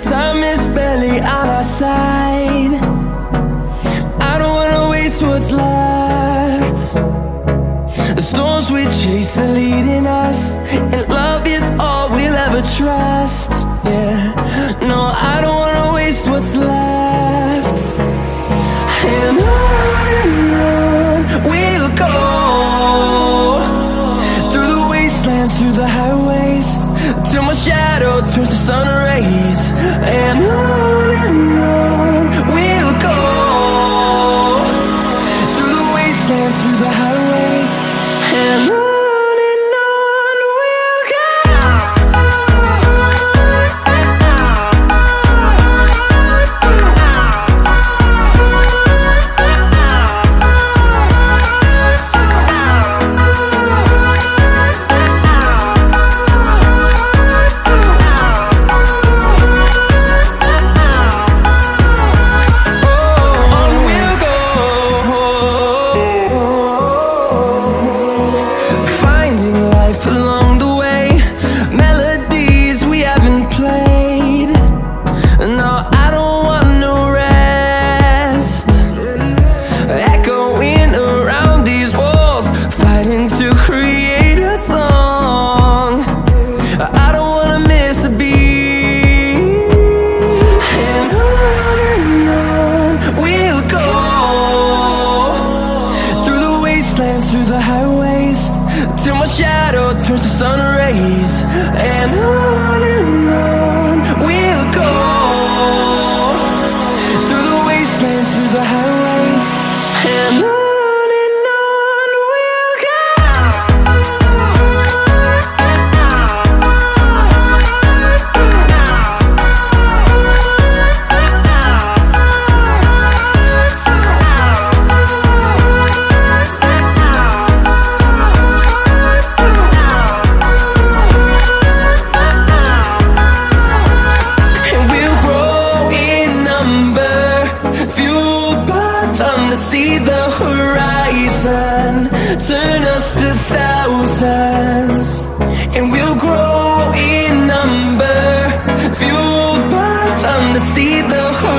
Time is barely on our side. I don't wanna waste what's left. The storms we chase are leading us, and love is all we'll ever trust. Yeah, no, I don't wanna waste what's left. And on we'll go, through the wastelands, through the highways, till my shadow turns to sun rays. And on we'll go, through the wastelands, through the highways, and on we'll go. Through the highways, till my shadow turns to sun rays. And on we'll go, through the wastelands, through the highways, and on we'll go. To see the horizon turn us to thousands, and we'll grow in number, fueled by them to see the horizon.